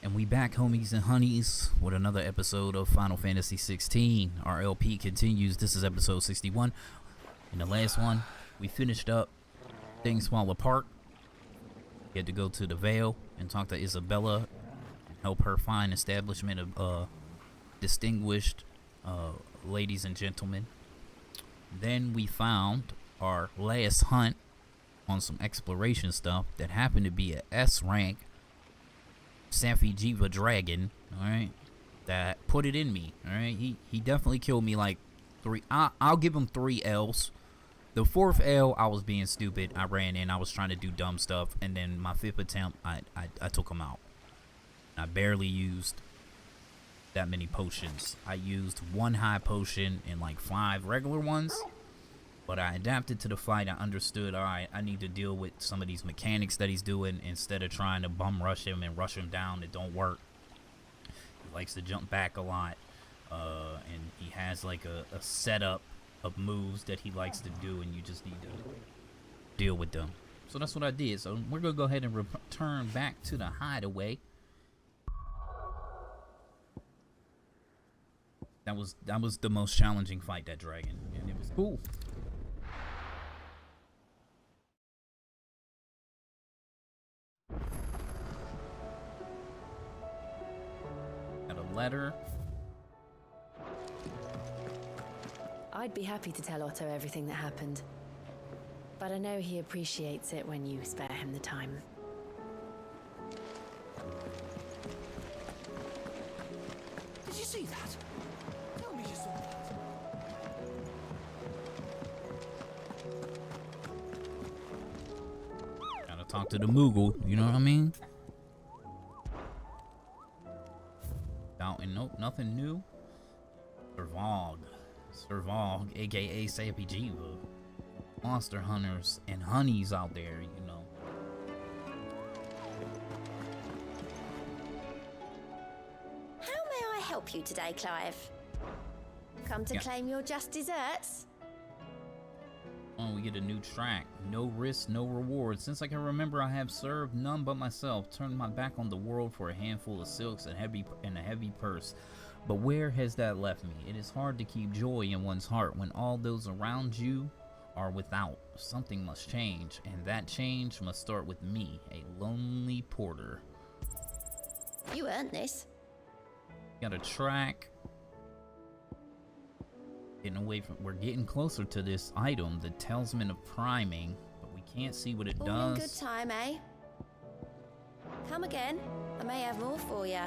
And we back, homies and honeys, with another episode of Final Fantasy 16. Our LP continues. This is episode 61. In the last one, we finished up Things Fall Apart. We had to go to the Vale and talk to Isabella and help her find establishment of distinguished ladies and gentlemen. Then we found our last hunt on some exploration stuff that happened to be a S rank Safijiva dragon, alright, that put it in me, alright. He definitely killed me like three. I'll give him 3 L's. The 4th L, I was being stupid. I ran in, I was trying to do dumb stuff, and then my 5th attempt, I took him out. I barely used that many potions. I used 1 high potion and like 5 regular ones. But I adapted to the fight. I understood, alright, I need to deal with some of these mechanics that he's doing instead of trying to bum rush him and rush him down. It don't work. He likes to jump back a lot. And he has like a setup of moves that he likes to do, and you just need to deal with them. So that's what I did. So we're going to go ahead and return back to the hideaway. That was the most challenging fight, that dragon. And it was cool. Letter. I'd be happy to tell Otto everything that happened, but I know he appreciates it when you spare him the time. Did you see that? Tell me you saw that. Gotta talk to the Moogle, you know what I mean? And nope, nothing new. Servalg, aka Safijiva. Monster hunters and honeys out there, you know. How may I help you today, Clive? Come to claim your just desserts? Oh, we get a new track. No risk, no reward. Since I can remember, I have served none but myself. Turned my back on the world for a handful of silks and a heavy purse. But where has that left me? It is hard to keep joy in one's heart when all those around you are without. Something must change, and that change must start with me, a lonely porter. You earned this. Got a track. Getting away from, we're getting closer to this item, the Talisman of Priming, but we can't see what it All does. in good time, eh? Come again. I may have more for you.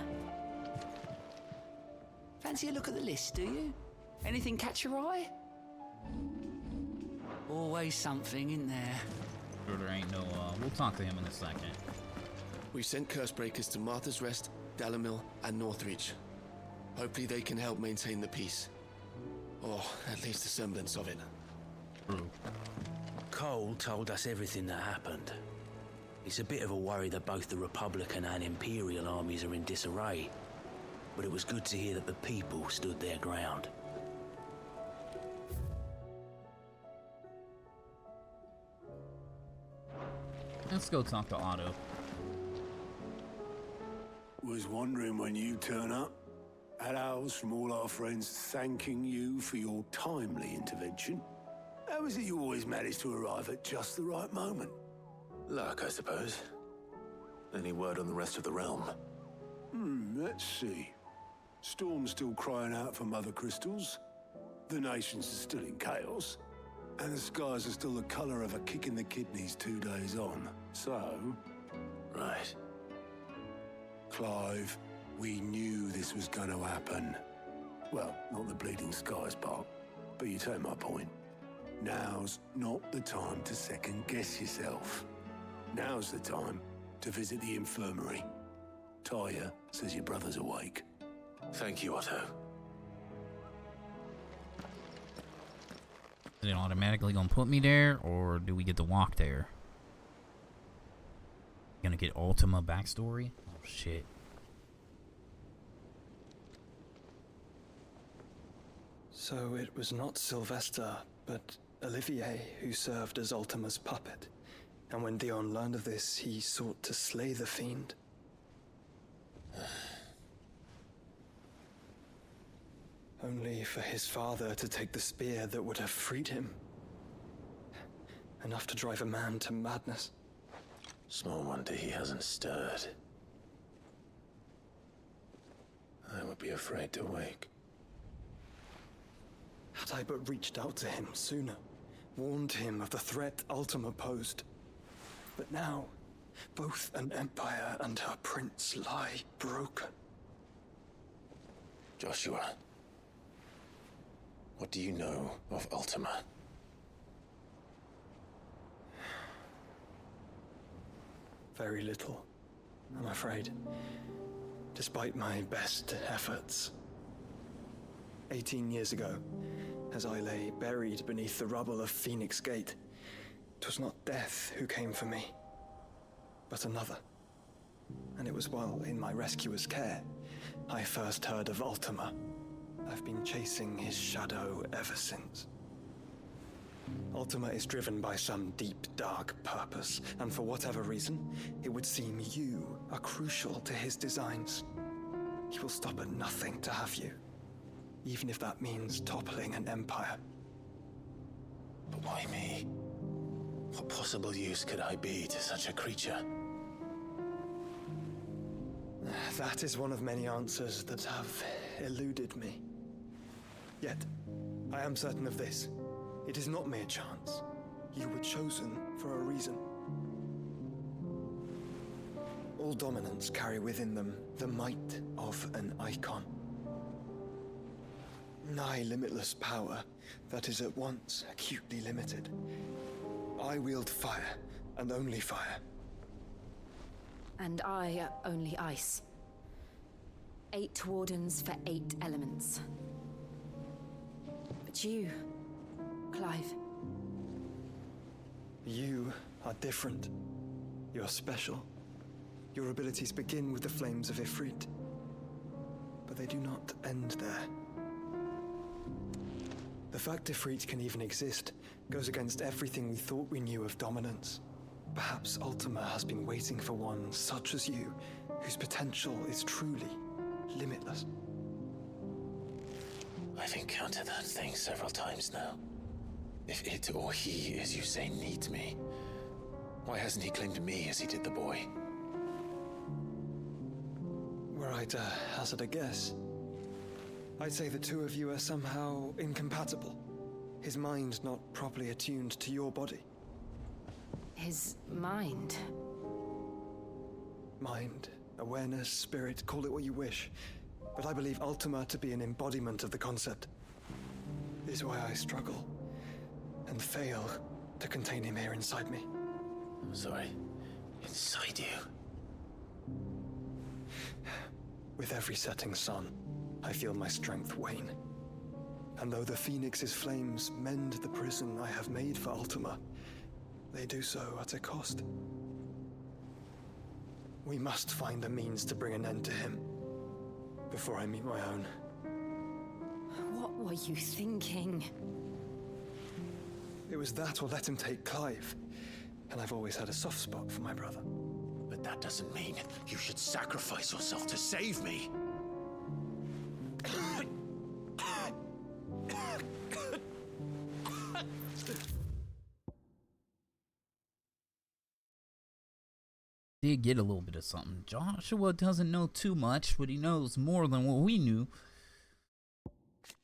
Fancy a look at the list, do you? Anything catch your eye? Always something, in there? Sure there ain't no, we'll talk to him in a second. We've sent Cursebreakers to Martha's Rest, Dalamil, and Northreach. Hopefully they can help maintain the peace. Or at least a semblance of it. True. Cole told us everything that happened. It's a bit of a worry that both the Republican and Imperial armies are in disarray. But it was good to hear that the people stood their ground. Let's go talk to Otto. Was wondering when you turn up. Had owls from all our friends thanking you for your timely intervention. How is it you always manage to arrive at just the right moment? Luck, I suppose. Any word on the rest of the realm? Let's see. Storm's still crying out for mother crystals. The nations are still in chaos. And the skies are still the colour of a kick in the kidneys 2 days on. So... Right. Clive, we knew this was going to happen. Well, not the bleeding skies part, but you take my point. Now's not the time to second-guess yourself. Now's the time to visit the infirmary. Taya says your brother's awake. Thank you, Otto. Is it automatically gonna put me there, or do we get to walk there? Gonna get Ultima backstory? Oh shit. So it was not Sylvester, but Olivier who served as Ultima's puppet. And when Dion learned of this, he sought to slay the fiend. Only for his father to take the spear that would have freed him. Enough to drive a man to madness. Small wonder he hasn't stirred. I would be afraid to wake. Had I but reached out to him sooner, warned him of the threat Ultima posed. But now, both an empire and her prince lie broken. Joshua, what do you know of Ultima? Very little, I'm afraid. Despite my best efforts. 18 years ago, as I lay buried beneath the rubble of Phoenix Gate, 'twas not death who came for me, but another. And it was while in my rescuer's care, I first heard of Ultima. I've been chasing his shadow ever since. Ultima is driven by some deep, dark purpose, and for whatever reason, it would seem you are crucial to his designs. He will stop at nothing to have you, even if that means toppling an empire. But why me? What possible use could I be to such a creature? That is one of many answers that have eluded me. Yet, I am certain of this. It is not mere chance. You were chosen for a reason. All dominants carry within them the might of an icon. Nigh limitless power that is at once acutely limited. I wield fire, and only fire. And I only ice. 8 wardens for 8 elements. But you, Clive. You are different. You're special. Your abilities begin with the flames of Ifrit. But they do not end there. The fact Ifrit can even exist goes against everything we thought we knew of dominance. Perhaps Ultima has been waiting for one such as you, whose potential is truly limitless. I've encountered that thing several times now. If it or he, as you say, needs me, why hasn't he claimed me as he did the boy? Were I to hazard a guess, I'd say the two of you are somehow incompatible. His mind not properly attuned to your body. His mind. Mind, awareness, spirit, call it what you wish. But I believe Ultima to be an embodiment of the concept. This is why I struggle and fail to contain him here inside me. I'm sorry. Inside you? With every setting sun, I feel my strength wane. And though the Phoenix's flames mend the prison I have made for Ultima, they do so at a cost. We must find a means to bring an end to him before I meet my own. What were you thinking? It was that or let him take Clive. And I've always had a soft spot for my brother. But that doesn't mean you should sacrifice yourself to save me. Did get a little bit of something. Joshua doesn't know too much, but he knows more than what we knew.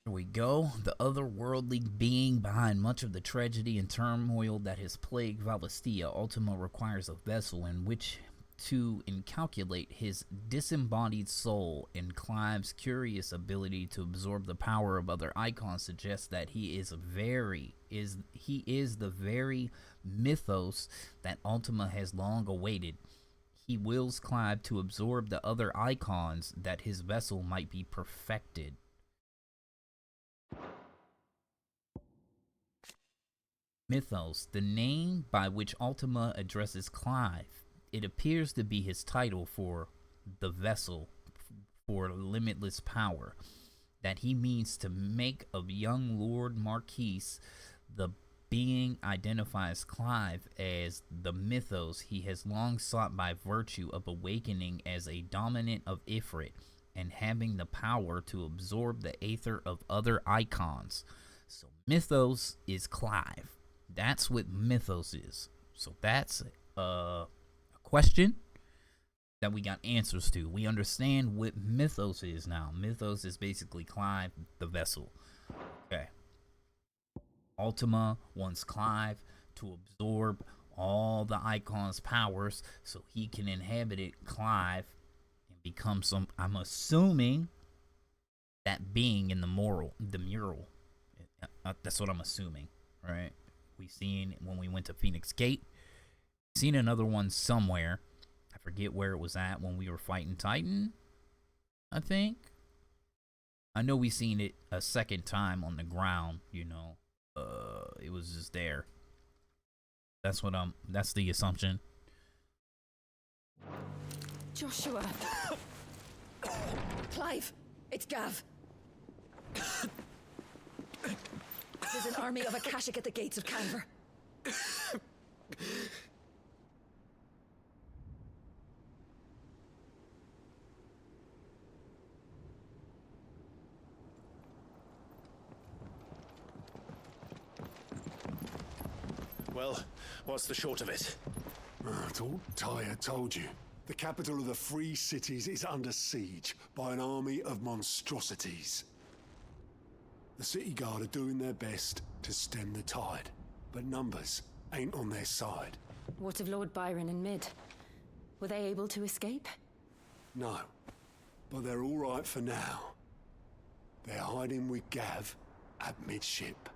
Here we go. The otherworldly being behind much of the tragedy and turmoil that has plagued Valistia, Ultima requires a vessel in which to incalculate his disembodied soul, and Clive's curious ability to absorb the power of other icons suggests that he is the very mythos that Ultima has long awaited. He wills Clive to absorb the other icons that his vessel might be perfected. Mythos, the name by which Ultima addresses Clive. It appears to be his title for the vessel for limitless power, that he means to make of young Lord Marquis the being identifies Clive as the mythos he has long sought by virtue of awakening as a dominant of Ifrit and having the power to absorb the aether of other icons. So mythos is Clive. That's what mythos is. So that's a question that we got answers to. We understand what mythos is now. Mythos is basically Clive, the vessel. Okay. Ultima wants Clive to absorb all the icons' powers so he can inhabit it, Clive, and become some, I'm assuming, that being in the mural. That's what I'm assuming, right? We seen when we went to Phoenix Gate. Seen another one somewhere. I forget where it was at when we were fighting Titan, I think. I know we seen it a second time on the ground, you know. It was just there. That's the assumption. Joshua. Clive, it's Gav. There's an army of Akashic at the gates of Canver. Well, what's the short of it? I thought Tyre told you. The capital of the Free Cities is under siege by an army of monstrosities. The City Guard are doing their best to stem the tide, but numbers ain't on their side. What of Lord Byron and Mid? Were they able to escape? No, but they're all right for now. They're hiding with Gav at midship.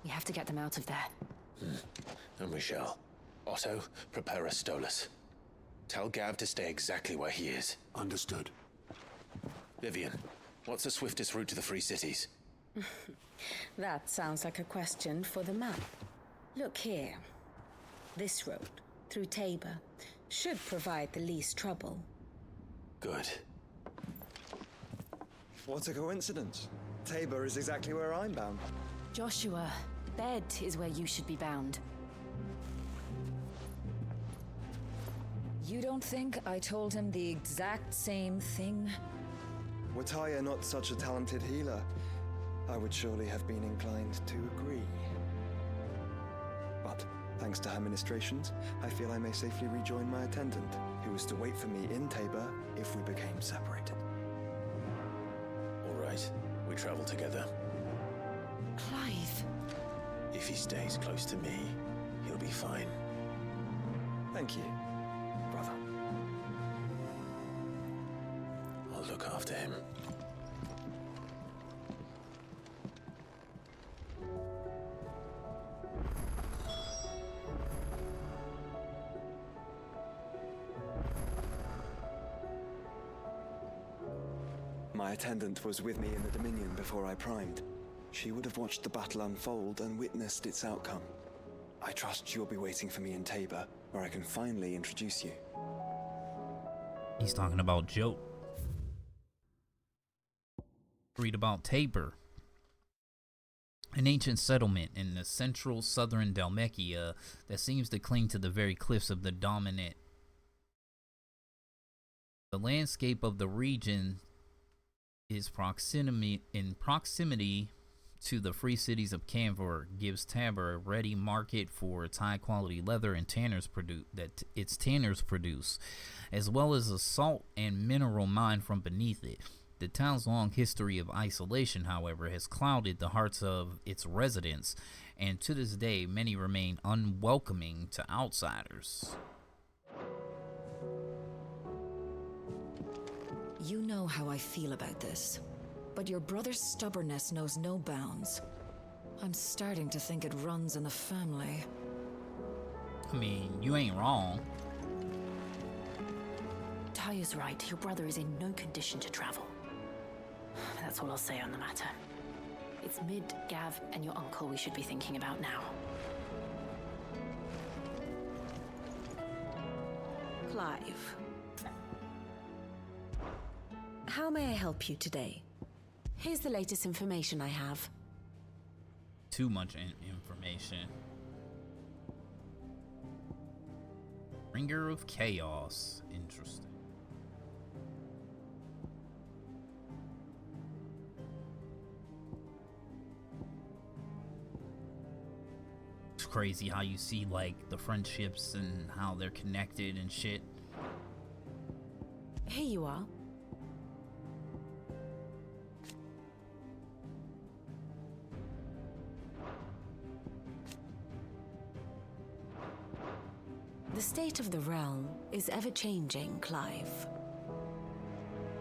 We have to get them out of there. And we shall. Otto, prepare a Stolas. Tell Gav to stay exactly where he is. Understood. Vivian, what's the swiftest route to the Free Cities? That sounds like a question for the map. Look here. This road, through Tabor, should provide the least trouble. Good. What a coincidence. Tabor is exactly where I'm bound. Joshua, Bed is where you should be bound. You don't think I told him the exact same thing? Were Tyre not such a talented healer, I would surely have been inclined to agree. But, thanks to her ministrations, I feel I may safely rejoin my attendant, who was to wait for me in Tabor if we became separated. All right, we travel together. Clive. If he stays close to me, he'll be fine. Thank you, brother. I'll look after him. My attendant was with me in the Dominion before I primed. She would have watched the battle unfold and witnessed its outcome. I trust you'll be waiting for me in Tabor, where I can finally introduce you. He's talking about Joe. Read about Tabor, an ancient settlement in the central southern Dalmekia that seems to cling to the very cliffs of the dominant. The landscape of the region is proximity to the free cities of Canver gives Tabor a ready market for its high quality leather and tanners produce, as well as a salt and mineral mine from beneath it. The town's long history of isolation, however, has clouded the hearts of its residents, and to this day many remain unwelcoming to outsiders. You know how I feel about this, but your brother's stubbornness knows no bounds. I'm starting to think it runs in the family. I mean, you ain't wrong. Tyre's right. Your brother is in no condition to travel. That's all I'll say on the matter. It's Mid, Gav, and your uncle we should be thinking about now. Clive. How may I help you today? Here's the latest information I have. too much information. Bringer of Chaos. Interesting. It's crazy how you see like the friendships and how they're connected and shit. Here you are. The state of the realm is ever-changing, Clive.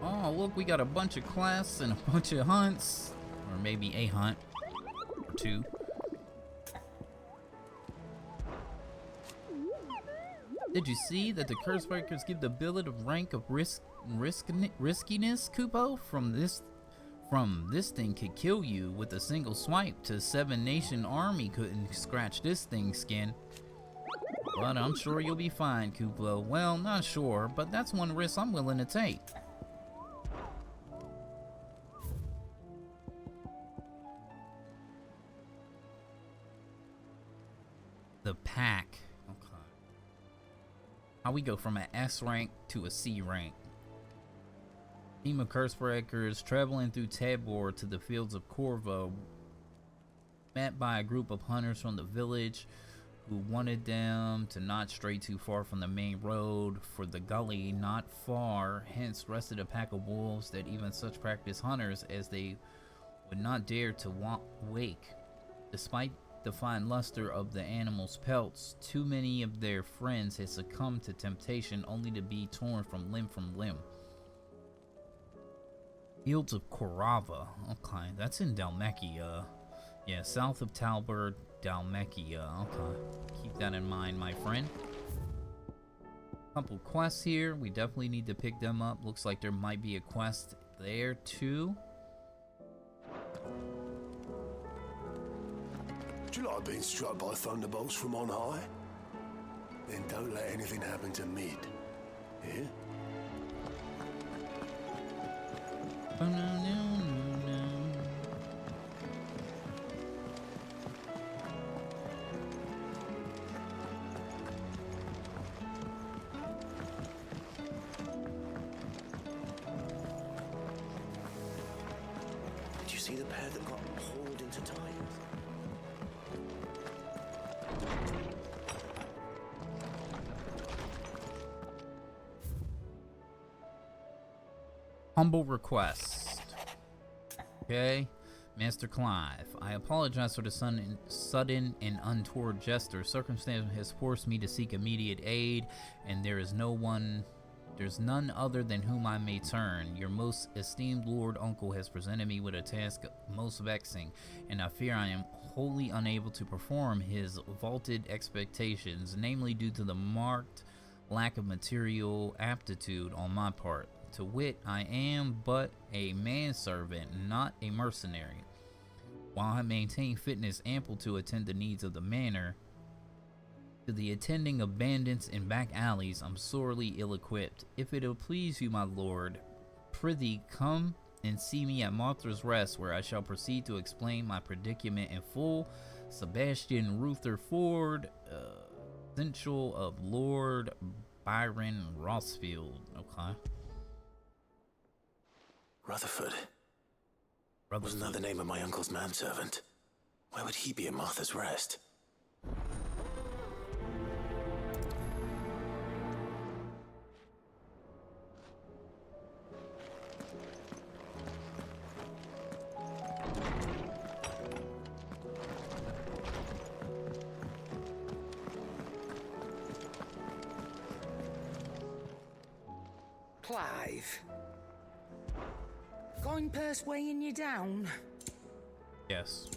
Oh, look, we got a bunch of quests and a bunch of hunts. Or maybe a hunt. Or two. Did you see that the Cursebreakers give the billet of rank of riskiness, Kupo? From this thing could kill you with a single swipe. To 7-nation army couldn't scratch this thing's skin. But I'm sure you'll be fine, Kuplo. Well, not sure, but that's one risk I'm willing to take. The pack. Okay. How we go from an S rank to a C rank. Team of Cursebreakers traveling through Tabor to the fields of Corvo. Met by a group of hunters from the village who wanted them to not stray too far from the main road, for the gully not far, hence rested a pack of wolves that even such practiced hunters as they would not dare to wake. Despite the fine luster of the animals' pelts, too many of their friends had succumbed to temptation only to be torn from limb. Fields of Korava. Okay, that's in Dalmekia. Yeah, south of Talbert, Dalmekia. Okay, keep that in mind, my friend. Couple quests here. We definitely need to pick them up. Looks like there might be a quest there too. Do you like being struck by thunderbolts from on high? Then don't let anything happen to Mid. Here? Oh, no. Did you see the pair that got hauled into tides? Humble request. Okay, Master Clive, I apologize for the sudden and untoward gesture. Circumstance has forced me to seek immediate aid, and there's none other than whom I may turn. Your most esteemed Lord Uncle has presented me with a task most vexing, and I fear I am wholly unable to perform his vaulted expectations, namely due to the marked lack of material aptitude on my part. To wit, I am but a manservant, not a mercenary. While I maintain fitness ample to attend the needs of the manor, to the attending of bandits in back alleys, I'm sorely ill-equipped. If it'll please you, my lord, prithee come and see me at Martha's Rest, where I shall proceed to explain my predicament in full. Sebastian Rutherford, essential of Lord Byron Rossfield. Okay. Rutherford. Wasn't that the name of my uncle's manservant? Why would he be at Martha's Rest? Clive. Going purse weighing you down? Yes.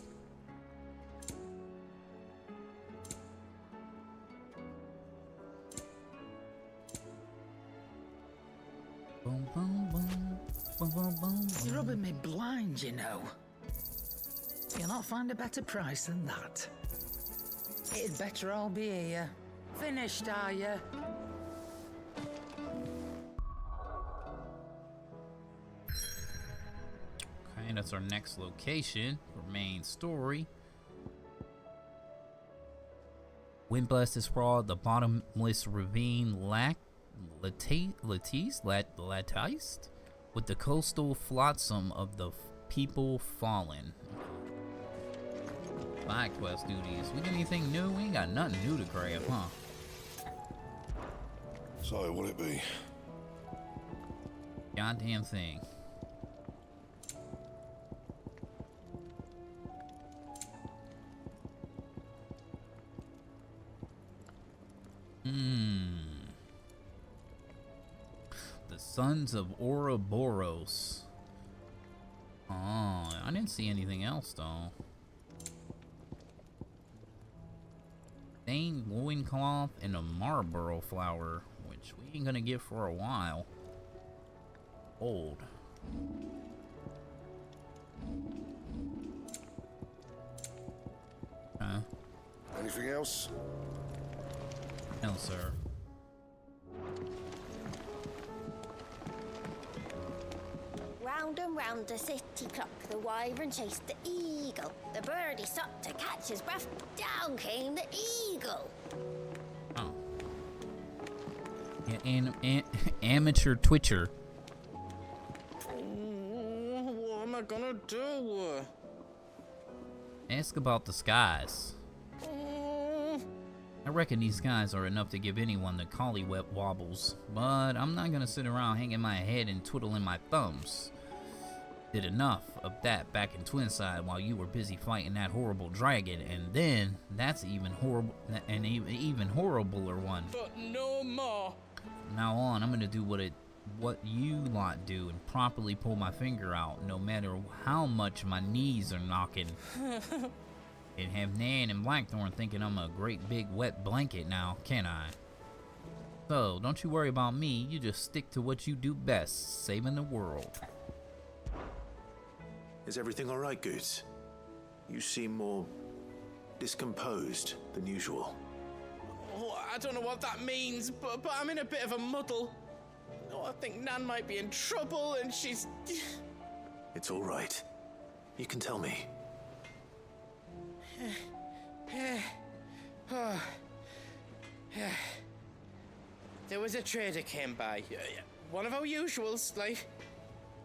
Boom, boom, boom. Boom, boom, boom. You're rubbing me blind, you know. You'll not find a better price than that. It'd better all be here. Finished, are you? Okay, that's our next location for main story. Windblasted Sprawl, the Bottomless Ravine, Latiste, with the coastal flotsam of the people fallen. Side quest duties. We got anything new? We ain't got nothing new to grab, huh? So, what'll it be? Goddamn thing. The Sons of Ouroboros. Oh, I didn't see anything else though. Stained loincloth and a Marlboro flower, which we ain't gonna get for a while. Old. Huh? Anything else? No, sir. Round and round the city clock, the wyvern chased the eagle. The birdie stopped to catch his breath. Down came the eagle. Oh. Yeah, amateur twitcher. What am I gonna do? Ask about the skies. I reckon these skies are enough to give anyone the collyweb wobbles, but I'm not gonna sit around hanging my head and twiddling my thumbs. Did enough of that back in Twinside while you were busy fighting that horrible dragon, and then that's even horrible, an even horribler one. But no more. From now on, I'm gonna do what you lot do and properly pull my finger out, no matter how much my knees are knocking. And have Nan and Blackthorn thinking I'm a great big wet blanket now, can I? So, don't you worry about me, you just stick to what you do best, saving the world. Is everything all right, Goose? You seem more discomposed than usual. Oh, I don't know what that means, but I'm in a bit of a muddle. Oh, I think Nan might be in trouble and she's... It's all right. You can tell me. There was a trader came by, one of our usuals, like,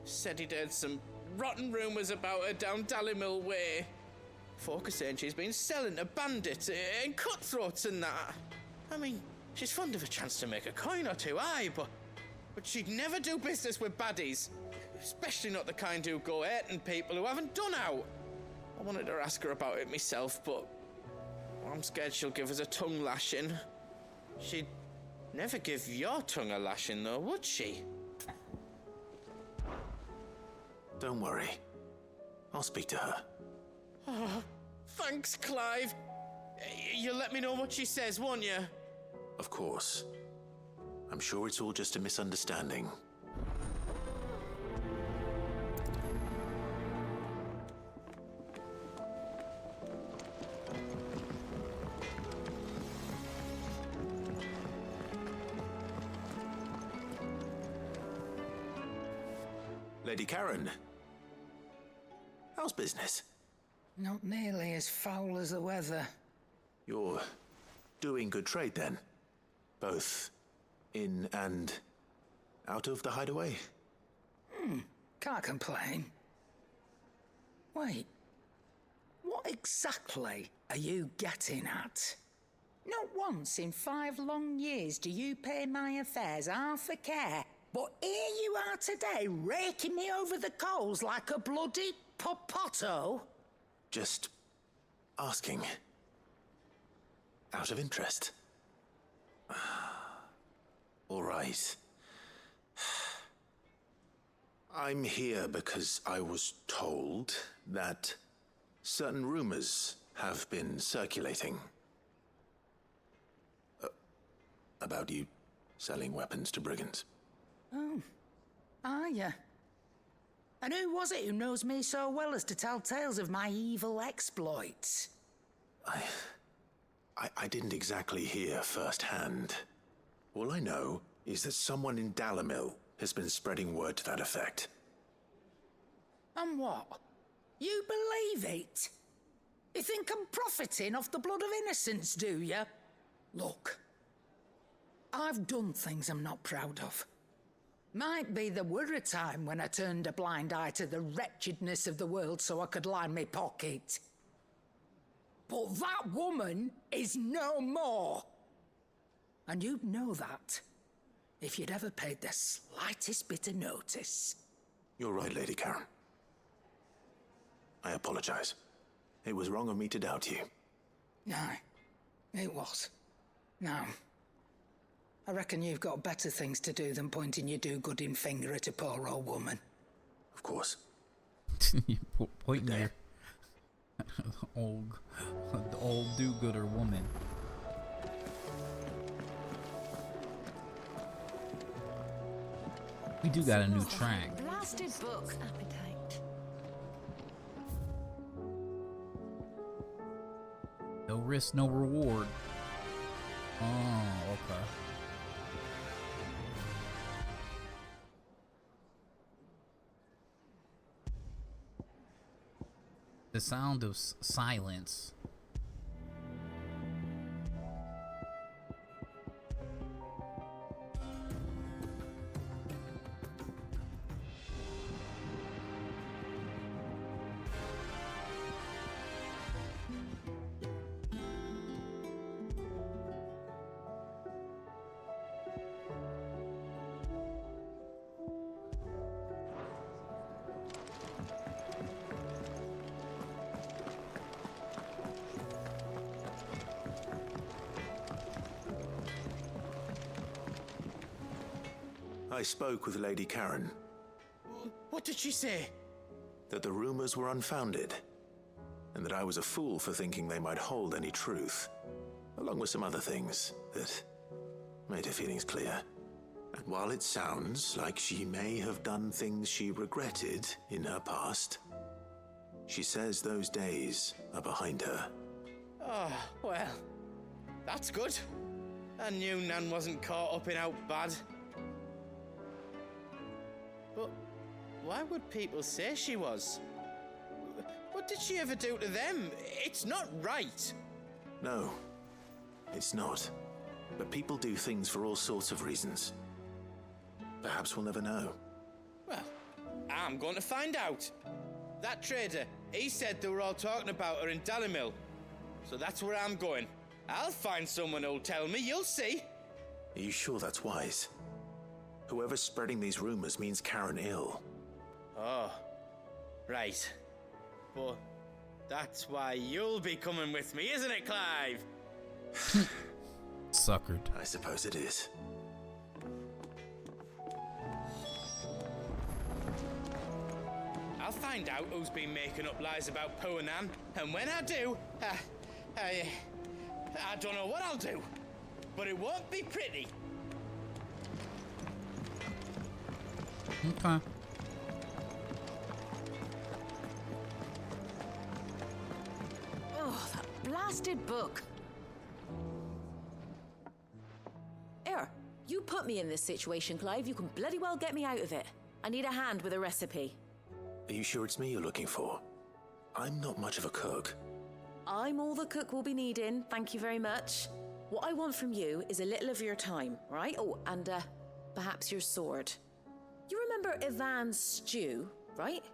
said he'd heard some rotten rumours about her down Dalimil Way. Folk are saying she's been selling to bandits and cutthroats and that. I mean, she's fond of a chance to make a coin or two, aye, but she'd never do business with baddies, especially not the kind who go hurting people who haven't done out. I wanted to ask her about it myself, but I'm scared she'll give us a tongue lashing. She'd never give your tongue a lashing, though, would she? Don't worry. I'll speak to her. Oh, thanks, Clive. You'll let me know what she says, won't you? Of course. I'm sure it's all just a misunderstanding. Lady Karen, how's business? Not nearly as foul as the weather. You're doing good trade then? Both in and out of the hideaway? Can't complain. Wait, what exactly are you getting at? Not once in 5 long years do you pay my affairs half a care. But here you are today, raking me over the coals like a bloody popoto. Just asking. Out of interest. All right. I'm here because I was told that certain rumors have been circulating. About you selling weapons to brigands. Oh, are ya? And who was it who knows me so well as to tell tales of my evil exploits? I didn't exactly hear firsthand. All I know is that someone in Dalimil has been spreading word to that effect. And what? You believe it? You think I'm profiting off the blood of innocents, do you? Look, I've done things I'm not proud of. Might be there were a time when I turned a blind eye to the wretchedness of the world so I could line my pocket. But that woman is no more. And you'd know that if you'd ever paid the slightest bit of notice. You're right, Lady Karen. I apologize. It was wrong of me to doubt you. Aye, it was. Now, I reckon you've got better things to do than pointing your do-gooding finger at a poor old woman. Of course. You pointing there. The old do-gooder woman. We do got a new track. Blasted book. Appetite. No risk, no reward. Oh, okay. The sound of silence. I spoke with Lady Karen. What did she say? That the rumors were unfounded, and that I was a fool for thinking they might hold any truth, along with some other things that made her feelings clear. And while it sounds like she may have done things she regretted in her past, she says those days are behind her. Oh, well, that's good. I knew Nan wasn't caught up in out bad. But why would people say she was? What did she ever do to them? It's not right. No, it's not. But people do things for all sorts of reasons. Perhaps we'll never know. Well, I'm going to find out. That trader, he said they were all talking about her in Dalimil. So that's where I'm going. I'll find someone who'll tell me, you'll see. Are you sure that's wise? Whoever's spreading these rumors means Karen ill. Oh, right. But that's why you'll be coming with me, isn't it, Clive? Suckered. I suppose it is. I'll find out who's been making up lies about Poe and Nan, and when I do, I don't know what I'll do, but it won't be pretty. Okay. Oh, that blasted book. Here, you put me in this situation, Clive. You can bloody well get me out of it. I need a hand with a recipe. Are you sure it's me you're looking for? I'm not much of a cook. I'm all the cook will be needing, thank you very much. What I want from you is a little of your time, right? Oh, and perhaps your sword. You remember Ivan's stew, right?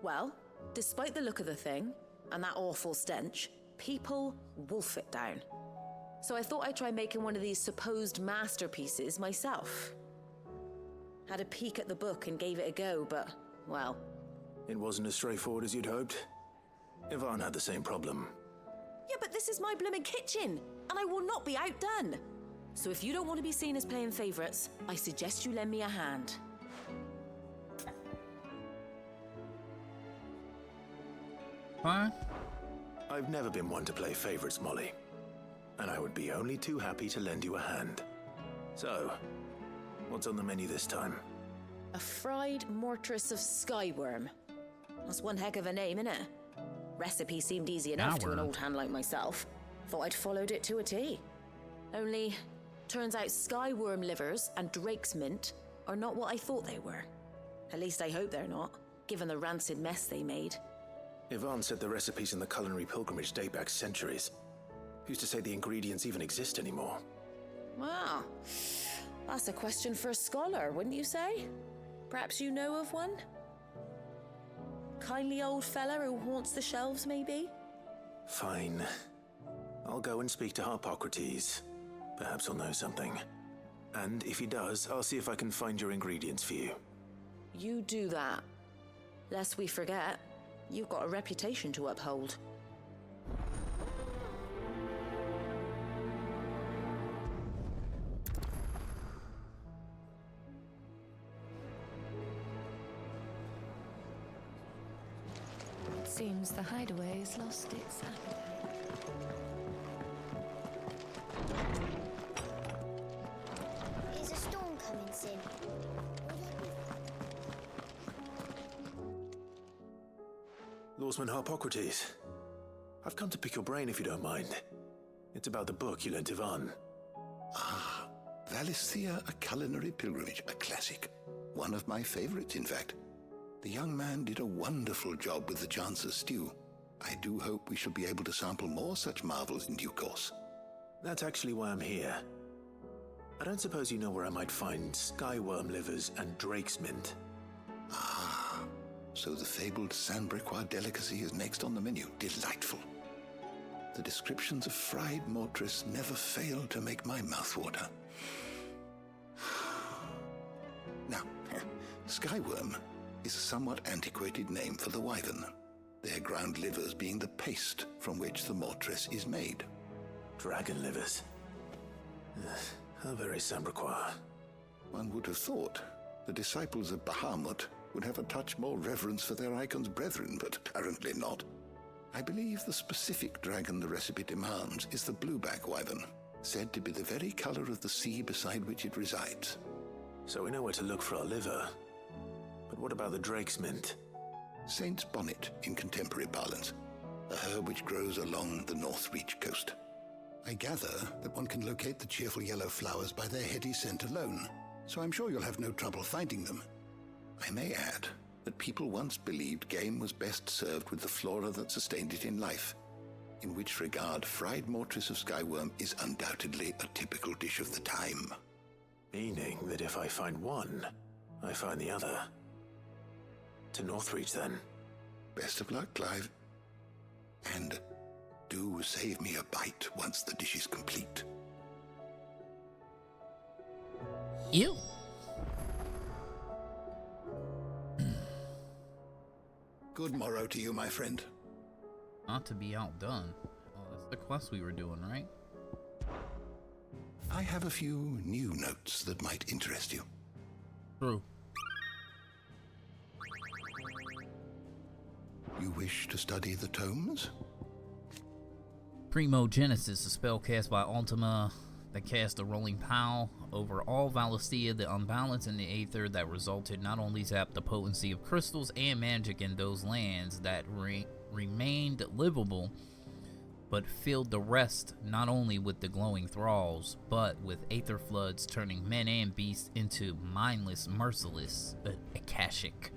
Well, despite the look of the thing, and that awful stench, people wolf it down. So I thought I'd try making one of these supposed masterpieces myself. Had a peek at the book and gave it a go, but, well... It wasn't as straightforward as you'd hoped. Ivan had the same problem. Yeah, but this is my blooming kitchen, and I will not be outdone. So if you don't want to be seen as playing favourites, I suggest you lend me a hand. Fine. I've never been one to play favourites, Molly. And I would be only too happy to lend you a hand. So, what's on the menu this time? A fried mortress of skyworm. That's one heck of a name, innit? Recipe seemed easy enough to an old hand like myself. Thought I'd followed it to a T. Only, turns out skyworm livers and drake's mint are not what I thought they were. At least I hope they're not, given the rancid mess they made. Ivan said the recipes in the culinary pilgrimage date back centuries. Who's to say the ingredients even exist anymore? Wow. That's a question for a scholar, wouldn't you say? Perhaps you know of one? Kindly old fella who haunts the shelves, maybe? Fine. I'll go and speak to Harpocrates. Perhaps he'll know something. And if he does, I'll see if I can find your ingredients for you. You do that. Lest we forget, you've got a reputation to uphold. It seems the hideaway has lost its appetite. Is a storm coming soon? Lawsman Harpocrates, I've come to pick your brain if you don't mind. It's about the book you lent Ivan. Ah, Valisthea, A Culinary Pilgrimage, a classic. One of my favorites, in fact. The young man did a wonderful job with the Chance's stew. I do hope we shall be able to sample more such marvels in due course. That's actually why I'm here. I don't suppose you know where I might find skyworm livers and drake's mint. Ah, so the fabled Sandbrequois delicacy is next on the menu. Delightful. The descriptions of fried mortress never fail to make my mouth water. Now, skyworm is a somewhat antiquated name for the wyvern, their ground livers being the paste from which the mortress is made. Dragon livers. How very Sandbrequois. One would have thought the disciples of Bahamut would have a touch more reverence for their icon's brethren, but apparently not. I believe the specific dragon the recipe demands is the blueback wyvern, said to be the very color of the sea beside which it resides. So we know where to look for our liver. But what about the drake's mint? Saint's bonnet in contemporary parlance, a herb which grows along the North Reach coast. I gather that one can locate the cheerful yellow flowers by their heady scent alone, so I'm sure you'll have no trouble finding them. I may add that people once believed game was best served with the flora that sustained it in life, in which regard fried mortress of skyworm is undoubtedly a typical dish of the time. Meaning that if I find one, I find the other. To Northreach, then. Best of luck, Clive. And do save me a bite once the dish is complete. Ew. Good morrow to you, my friend. Not to be outdone. Oh, that's the quest we were doing, right? I have a few new notes that might interest you. True. You wish to study the tomes? Primogenesis, a spell cast by Ultima that cast a rolling pow over all Valisthea, the unbalance in the aether that resulted not only zapped the potency of crystals and magic in those lands that remained livable, but filled the rest not only with the glowing thralls, but with aether floods turning men and beasts into mindless, merciless Akashic.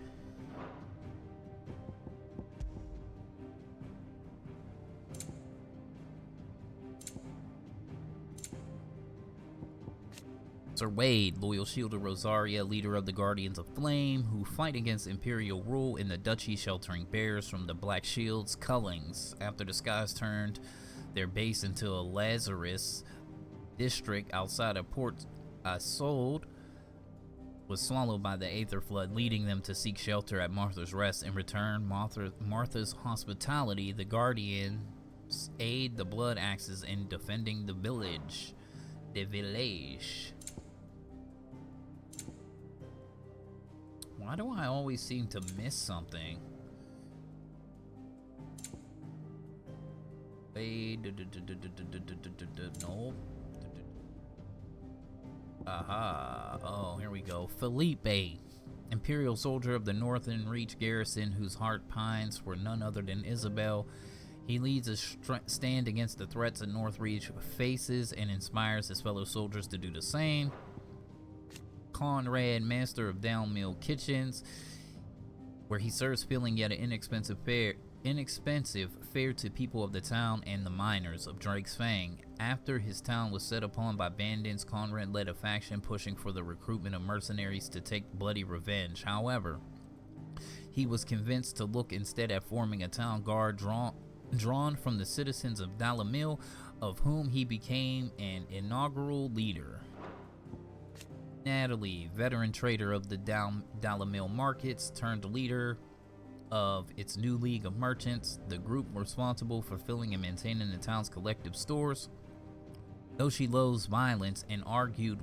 Sir Wade, loyal shield of Rosaria, leader of the Guardians of Flame, who fight against Imperial rule in the Duchy, sheltering bears from the Black Shield's cullings. After the skies turned their base into a Lazarus district outside of Port Isolde, was swallowed by the Aether Flood, leading them to seek shelter at Martha's Rest. In return, Martha's hospitality, the Guardians aid the Blood Axes in defending the village. The village. Why do I always seem to miss something? No. Aha. Oh, here we go. Felipe, Imperial soldier of the Northern Reach garrison, whose heart pines for none other than Isabel. He leads a stand against the threats that Northreach faces and inspires his fellow soldiers to do the same. Conrad, master of Downmill Kitchens, where he serves filling yet an inexpensive fare. inexpensive fare to people of the town and the miners of Drake's Fang. After his town was set upon by bandits, Conrad led a faction pushing for the recruitment of mercenaries to take bloody revenge. However, he was convinced to look instead at forming a town guard drawn from the citizens of Dalimil, of whom he became an inaugural leader. Natalie, veteran trader of the Dalimil markets, turned leader of its new League of Merchants, the group responsible for filling and maintaining the town's collective stores. Though she loathes violence and argued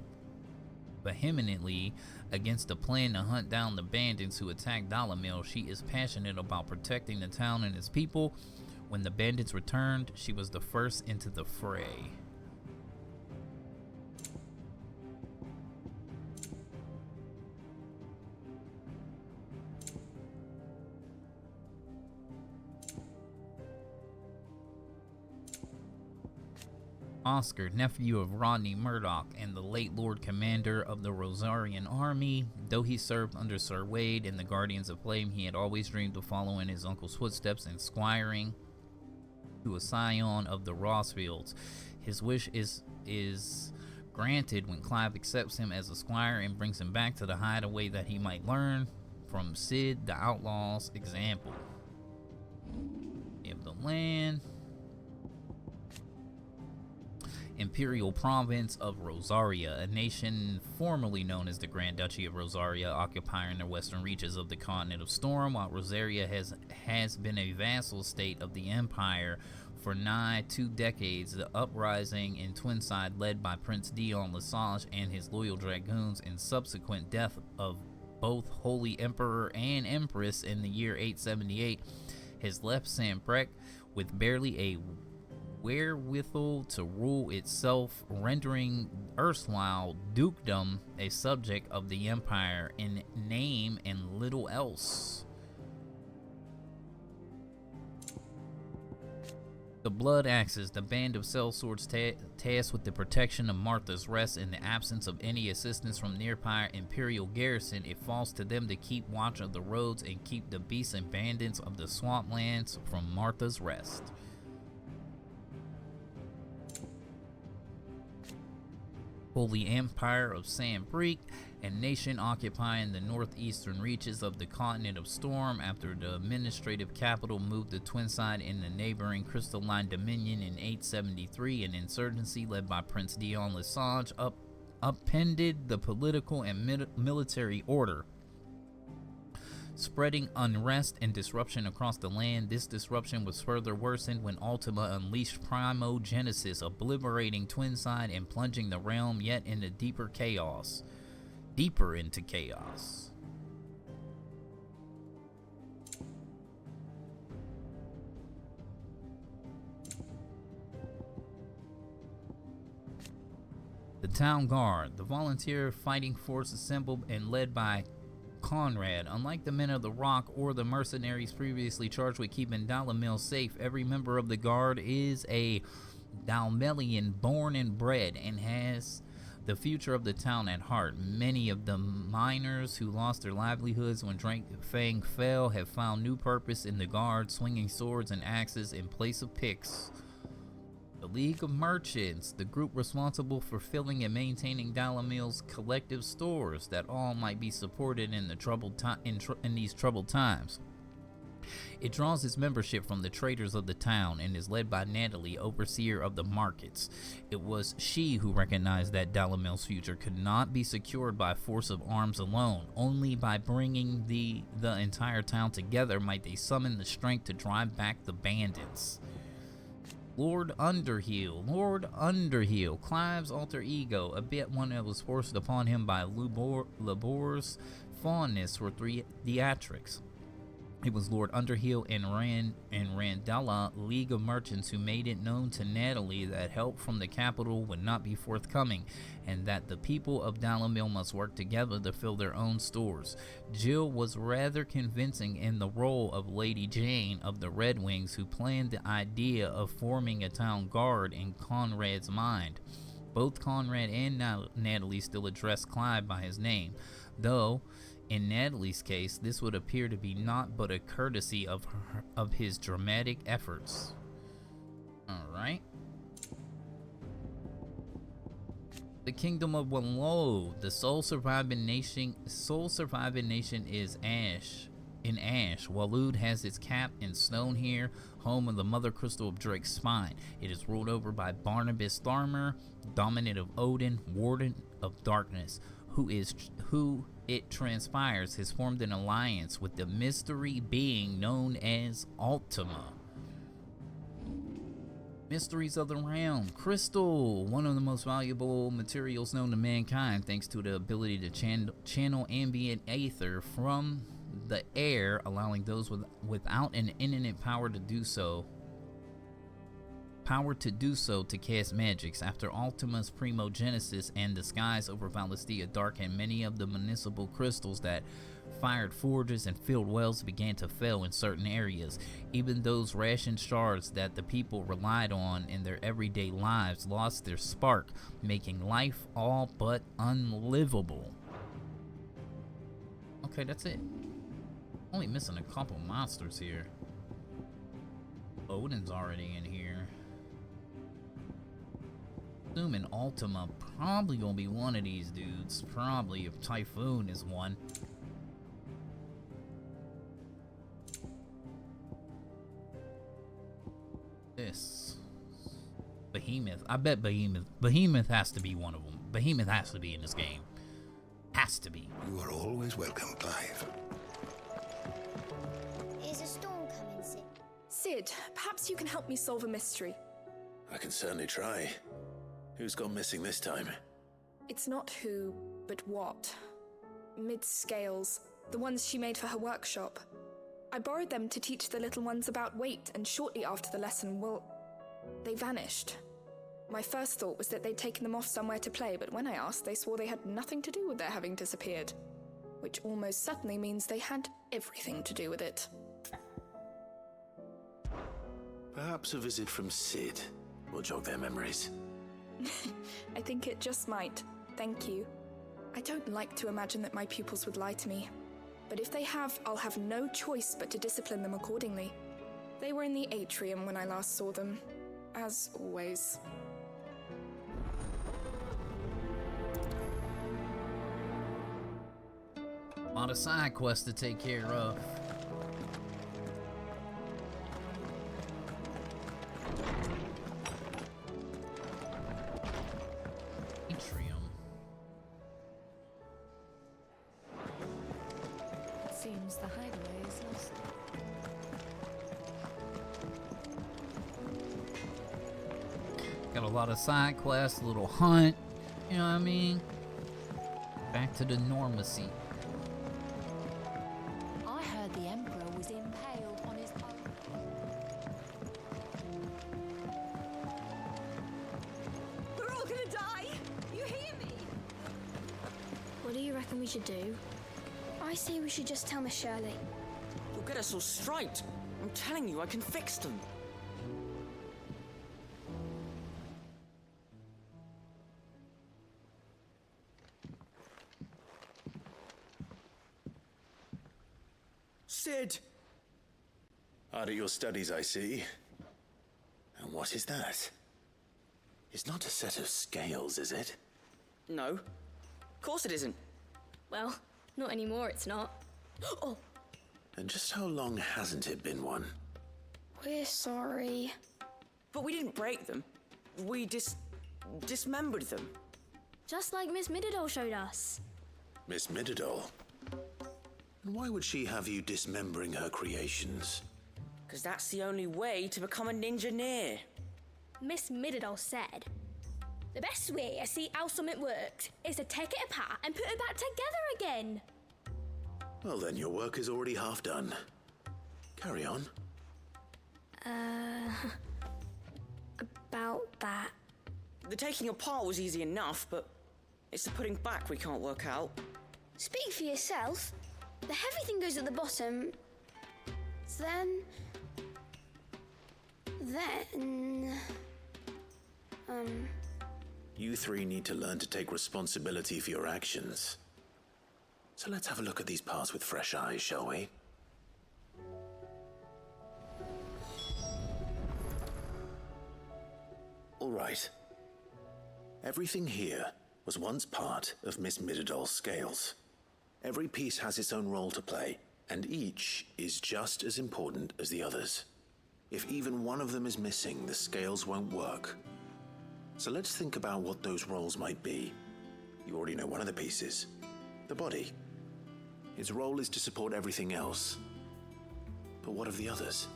vehemently against a plan to hunt down the bandits who attacked Dalimil, she is passionate about protecting the town and its people. When the bandits returned, she was the first into the fray. Oscar, nephew of Rodney Murdoch and the late Lord Commander of the Rosarian Army. Though he served under Sir Wade and the Guardians of Flame, he had always dreamed of following his uncle's footsteps and squiring to a scion of the Rossfields. His wish is granted when Clive accepts him as a squire and brings him back to the hideaway that he might learn from Sid the Outlaw's example. Of the land. Imperial Province of Rosaria, a nation formerly known as the Grand Duchy of Rosaria, occupying the western reaches of the continent of Storm, while Rosaria has been a vassal state of the Empire for nigh 2 decades. The uprising in Twinside, led by Prince Dion Lesage and his loyal dragoons, and subsequent death of both Holy Emperor and Empress in the year 878, has left Sanbreque with barely a wherewithal to rule itself, rendering erstwhile dukedom a subject of the empire in name and little else. The Blood Axes, the band of sellswords tasked with the protection of Martha's Rest in the absence of any assistance from nearby Imperial garrison, it falls to them to keep watch of the roads and keep the beasts and bandits of the swamplands from Martha's Rest. Holy Empire of Sanbreque, a nation occupying the northeastern reaches of the continent of Storm after the administrative capital moved to Twinside in the neighboring Crystalline Dominion in 873. An insurgency led by Prince Dion Lesage upended the political and military order, spreading unrest and disruption across the land. This disruption was further worsened when Ultima unleashed Primogenesis, obliterating Twinside and plunging the realm yet into deeper into chaos. The Town Guard, the volunteer fighting force assembled and led by Conrad. Unlike the Men of the Rock or the mercenaries previously charged with keeping Dalimil safe, every member of the guard is a Dalmelian born and bred and has the future of the town at heart. Many of the miners who lost their livelihoods when Drake Fang fell have found new purpose in the guard, swinging swords and axes in place of picks. The League of Merchants, the group responsible for filling and maintaining Dalimil's collective stores, that all might be supported in the in these troubled times. It draws its membership from the traders of the town and is led by Natalie, overseer of the markets. It was she who recognized that Dalimil's future could not be secured by force of arms alone. Only by bringing the entire town together might they summon the strength to drive back the bandits. Lord Underhill, Clive's alter ego, a bit one that was forced upon him by Labor's fondness for theatrics. It was Lord Underhill and Randalla, League of Merchants, who made it known to Natalie that help from the capital would not be forthcoming, and that the people of Dalimil must work together to fill their own stores. Jill was rather convincing in the role of Lady Jane of the Red Wings, who planned the idea of forming a town guard in Conrad's mind. Both Conrad and Natalie still addressed Clive by his name, though In Natalie's case, this would appear to be not but a courtesy of his dramatic efforts. Alright. The Kingdom of Wallow. The sole surviving nation is Ash. In Ash, Waloed has its cap in stone here, home of the Mother Crystal of Drake's spine. It is ruled over by Barnabas Tharmer, dominant of Odin, warden of darkness, who it transpires has formed an alliance with the mystery being known as Ultima. Mysteries of the Realm. Crystal, one of the most valuable materials known to mankind, thanks to the ability to channel ambient aether from the air, allowing those without an infinite power to do so to cast magics. After Ultima's primogenesis and the skies over Valistia darkened, many of the municipal crystals that fired forges and filled wells began to fail in certain areas. Even those rationed shards that the people relied on in their everyday lives lost their spark, making life all but unlivable. Okay, that's it. Only missing a couple monsters here. Odin's already in here. Assuming Ultima probably gonna be one of these dudes. Probably, if Typhoon is one. This Behemoth. I bet Behemoth has to be one of them. Behemoth has to be in this game. Has to be. You are always welcome, Clive. Is a storm coming, Sid? Sid, perhaps you can help me solve a mystery. I can certainly try. Who's gone missing this time? It's not who, but what. Mid-scales, the ones she made for her workshop. I borrowed them to teach the little ones about weight, and shortly after the lesson, they vanished. My first thought was that they'd taken them off somewhere to play, but when I asked, they swore they had nothing to do with their having disappeared. Which almost certainly means they had everything to do with it. Perhaps a visit from Sid will jog their memories. I think it just might. Thank you. I don't like to imagine that my pupils would lie to me. But if they have, I'll have no choice but to discipline them accordingly. They were in the atrium when I last saw them. As always. A lot of side quests to take care of. Atrium. It seems the hideaway is lost. Got a lot of side quests, a little hunt, you know what I mean? Back to the normacy. I heard the Emperor was impaled on his own. We're all gonna die! You hear me? What do you reckon we should do? I say we should just tell Miss Shirley. You'll get us all straight. I'm telling you, I can fix them. Sid! Hard at your studies, I see. And what is that? It's not a set of scales, is it? No. Of course it isn't. Well, not anymore, it's not. Oh! And just how long hasn't it been one? We're sorry. But we didn't break them. We dismembered them. Just like Miss Mididol showed us. Miss Mididol? And why would she have you dismembering her creations? Because that's the only way to become a ninja-near. Miss Mididol said, the best way to see how something works is to take it apart and put it back together again. Well then, your work is already half done. Carry on. About that. The taking apart was easy enough, but it's the putting back we can't work out. Speak for yourself. The heavy thing goes at the bottom. Then... You three need to learn to take responsibility for your actions. So let's have a look at these parts with fresh eyes, shall we? All right. Everything here was once part of Miss Midadol's scales. Every piece has its own role to play, and each is just as important as the others. If even one of them is missing, the scales won't work. So let's think about what those roles might be. You already know one of the pieces, the body. Its role is to support everything else. But what of the others?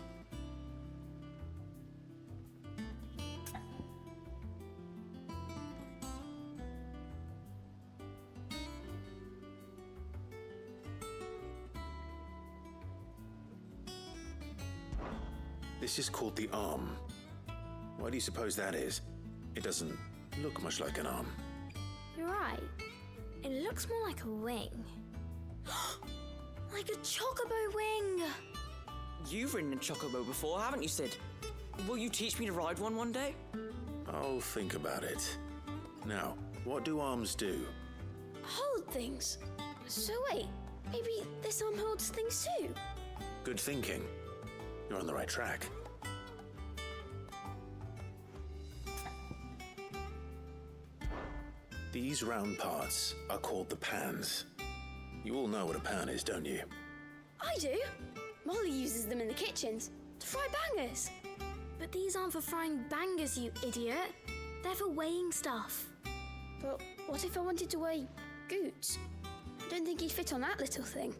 This is called the arm. Why do you suppose that is? It doesn't look much like an arm. You're right. It looks more like a wing. Like a chocobo wing! You've ridden a chocobo before, haven't you, Sid? Will you teach me to ride one day? I'll think about it. Now, what do arms do? Hold things. So wait, maybe this arm holds things too? Good thinking. You're on the right track. These round parts are called the pans. You all know what a pan is, don't you? I do. Molly uses them in the kitchens to fry bangers. But these aren't for frying bangers, you idiot. They're for weighing stuff. But what if I wanted to weigh Goots? I don't think he'd fit on that little thing.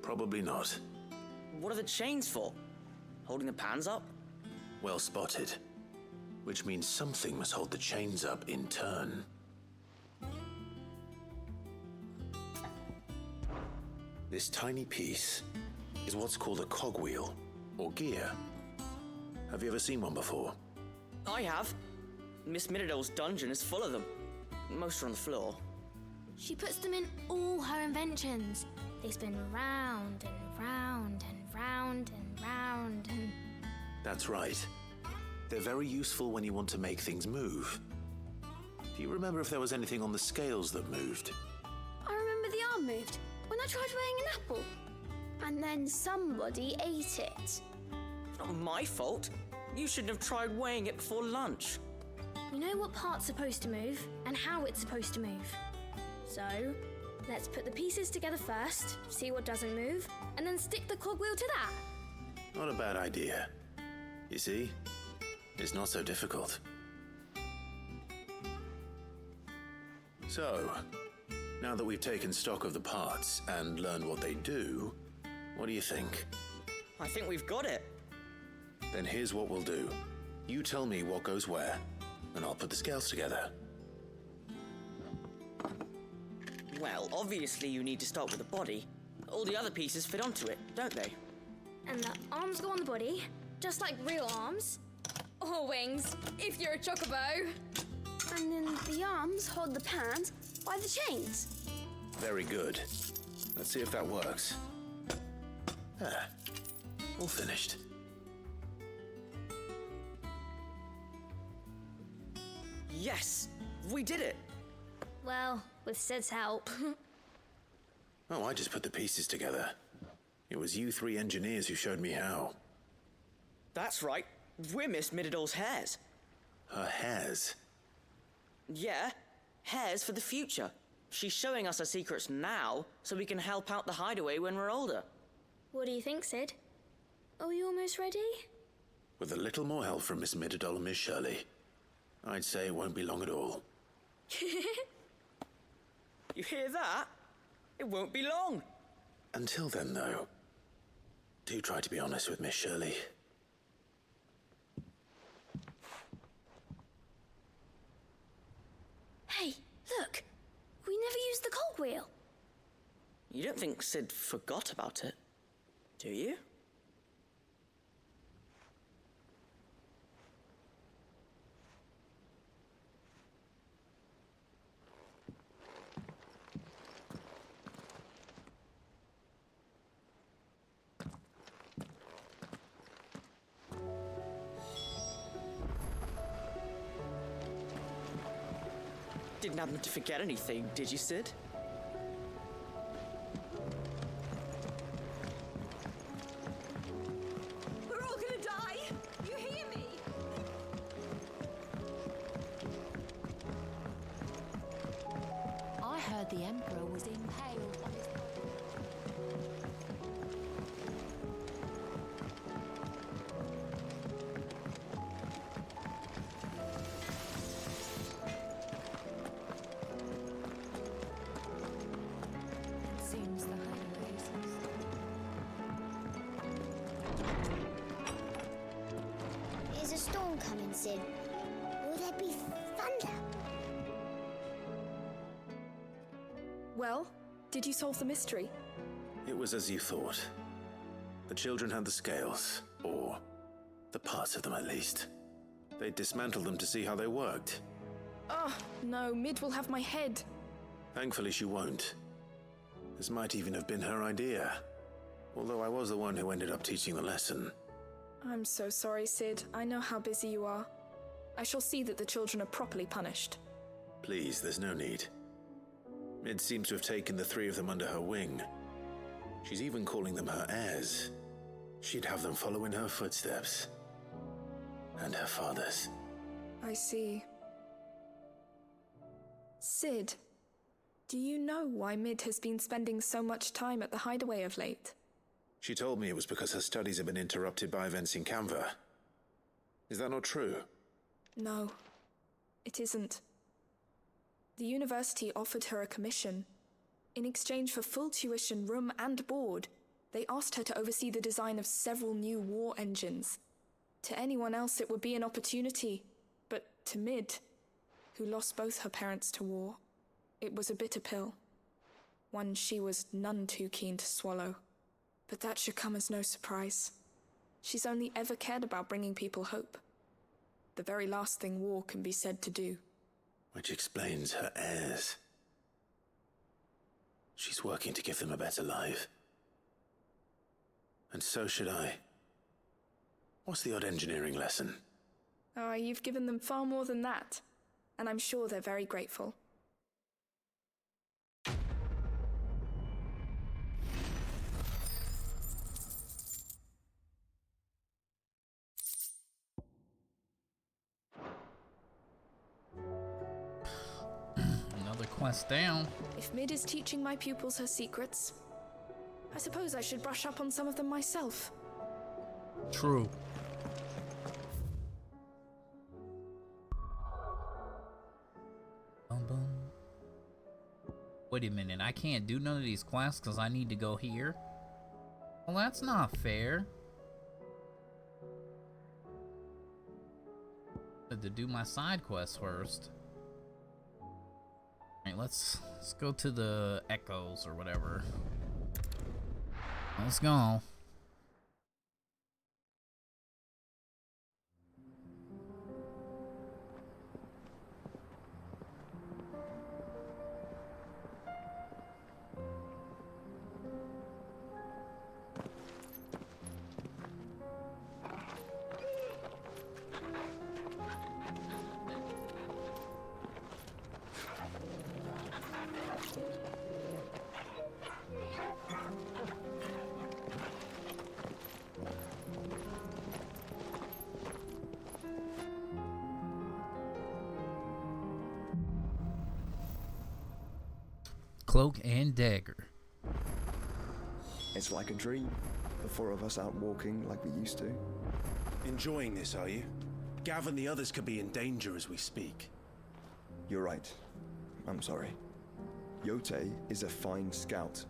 Probably not. What are the chains for? Holding the pans up? Well spotted. Which means something must hold the chains up in turn. This tiny piece is what's called a cogwheel, or gear. Have you ever seen one before? I have. Miss Midadol's dungeon is full of them. Most are on the floor. She puts them in all her inventions. They spin round and round and round and round and... That's right. They're very useful when you want to make things move. Do you remember if there was anything on the scales that moved? I remember the arm moved when I tried weighing an apple. And then somebody ate it. It's not my fault. You shouldn't have tried weighing it before lunch. You know what part's supposed to move and how it's supposed to move. So, let's put the pieces together first, see what doesn't move, and then stick the cogwheel to that. Not a bad idea. You see? It's not so difficult. So, now that we've taken stock of the parts and learned what they do, what do you think? I think we've got it. Then here's what we'll do. You tell me what goes where, and I'll put the scales together. Well, obviously you need to start with the body. All the other pieces fit onto it, don't they? And the arms go on the body, just like real arms. Or wings, if you're a chocobo. And then the arms hold the pans by the chains. Very good. Let's see if that works. Ah, all finished. Yes! We did it! Well, with Sid's help. Oh, I just put the pieces together. It was you three engineers who showed me how. That's right. We're Miss Midadol's hairs. Her hairs? Yeah, hairs for the future. She's showing us her secrets now, so we can help out the hideaway when we're older. What do you think, Sid? Are we almost ready? With a little more help from Miss Midadol and Miss Shirley, I'd say it won't be long at all. You hear that? It won't be long. Until then, though, do try to be honest with Miss Shirley. Hey, look! We never used the cogwheel. You don't think Sid forgot about it, do you? Didn't happen to forget anything, did you, Sid? Sid? Will there be thunder? Well, did you solve the mystery? It was as you thought. The children had the scales, or the parts of them at least. They dismantled them to see how they worked. Oh, no, Mid will have my head. Thankfully she won't. This might even have been her idea. Although I was the one who ended up teaching the lesson. I'm so sorry, Sid. I know how busy you are. I shall see that the children are properly punished. Please, there's no need. Mid seems to have taken the three of them under her wing. She's even calling them her heirs. She'd have them follow in her footsteps. And her father's. I see. Sid, do you know why Mid has been spending so much time at the hideaway of late? She told me it was because her studies have been interrupted by events in Canva. Is that not true? No, it isn't. The university offered her a commission. In exchange for full tuition, room and board, they asked her to oversee the design of several new war engines. To anyone else it would be an opportunity, but to Mid, who lost both her parents to war, it was a bitter pill. One she was none too keen to swallow. But that should come as no surprise. She's only ever cared about bringing people hope. The very last thing war can be said to do. Which explains her heirs. She's working to give them a better life. And so should I. What's the odd engineering lesson? Oh, you've given them far more than that. And I'm sure they're very grateful. Another quest down. If Mid is teaching my pupils her secrets, I suppose I should brush up on some of them myself. True. Wait a minute, I can't do none of these quests because I need to go here? Well, that's not fair. I had to do my side quest first. Alright, let's go to the Echoes or whatever. Let's go. Cloak and dagger. It's like a dream. The four of us out walking like we used to. Enjoying this, are you? Gav and the others could be in danger as we speak. You're right. I'm sorry. Yote is a fine scout.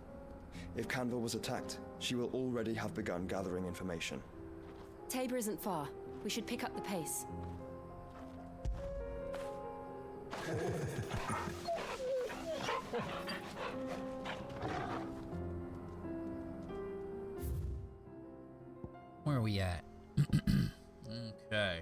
If Canva was attacked, she will already have begun gathering information. Tabor isn't far. We should pick up the pace. Where are we at? Okay.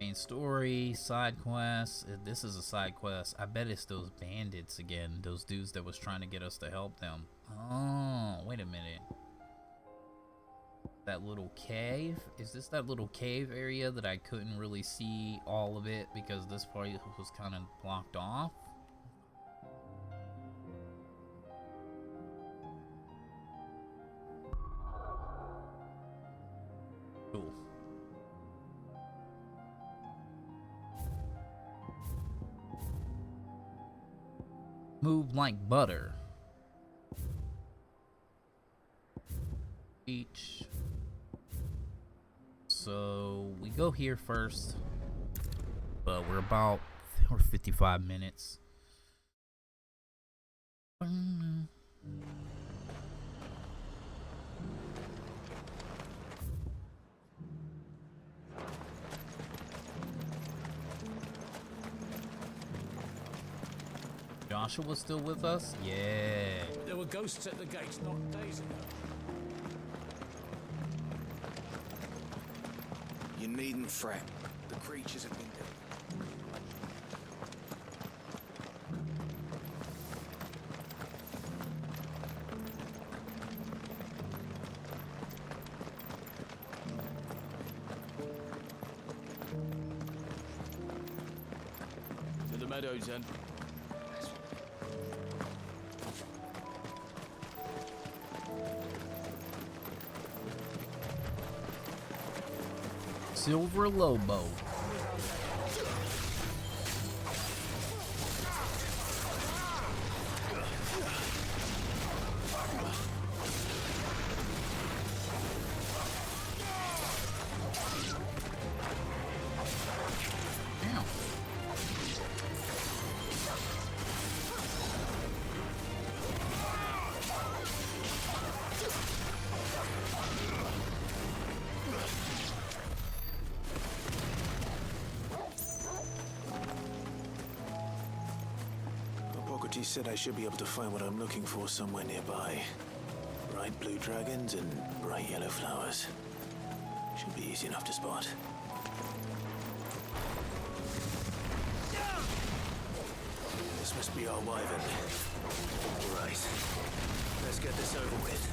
Main story, side quests. This is a side quest. I bet it's those bandits again. Those dudes that was trying to get us to help them. Oh, wait a minute. That little cave? Is this that little cave area that I couldn't really see all of it because this part was kind of blocked off? Cool. Move like butter. Each. So we go here first, but we're 55 minutes. Joshua's still with us? Yeah. There were ghosts at the gates not days ago. You needn't fret. The creatures have been dead. To the meadows, then. Silver Lobo. He said I should be able to find what I'm looking for somewhere nearby. Bright blue dragons and bright yellow flowers. Should be easy enough to spot. This must be our wyvern. Right. Let's get this over with.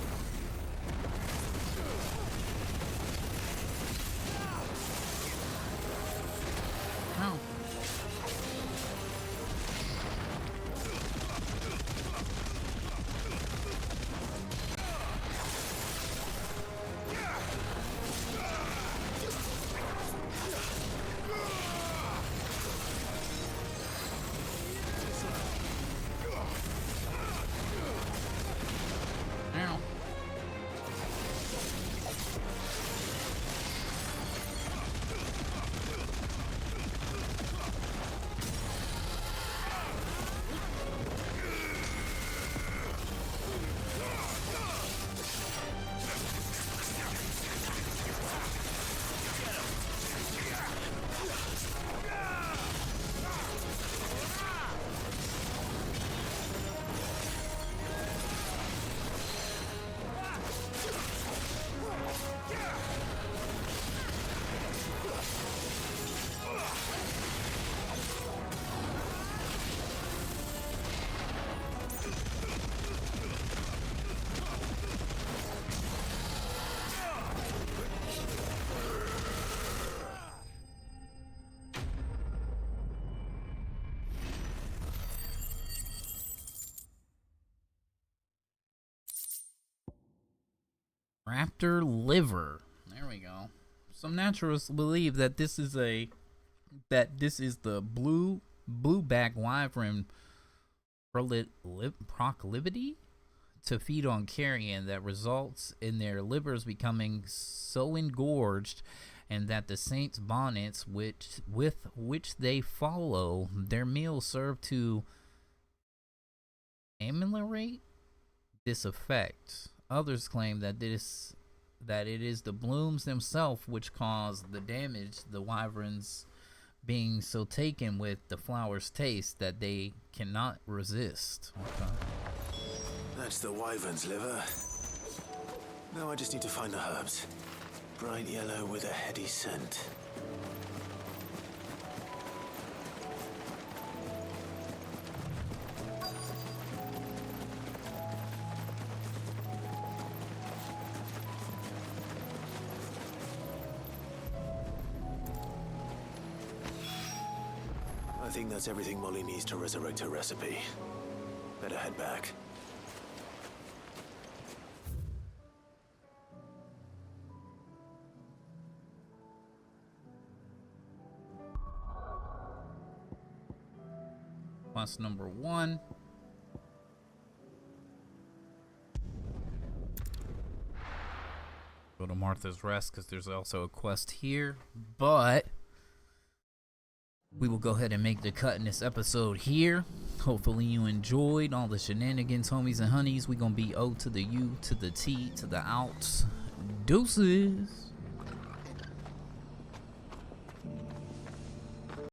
Ow. Raptor liver. There we go. Some naturalists believe that this is the blueback wyvern proclivity to feed on carrion that results in their livers becoming so engorged, and that the saints' bonnets with which they follow their meals serve to ameliorate this effect. Others claim that it is the blooms themselves which cause the damage, the wyverns being so taken with the flower's taste that they cannot resist. Okay. That's the wyvern's liver. Now I just need to find the herbs. Bright yellow with a heady scent. I think that's everything Molly needs to resurrect her recipe. Better head back. Quest number 1. Go to Martha's Rest because there's also a quest here, but we will go ahead and make the cut in this episode here. Hopefully you enjoyed all the shenanigans, homies and honeys. We gonna be O to the U to the T to the outs. Deuces.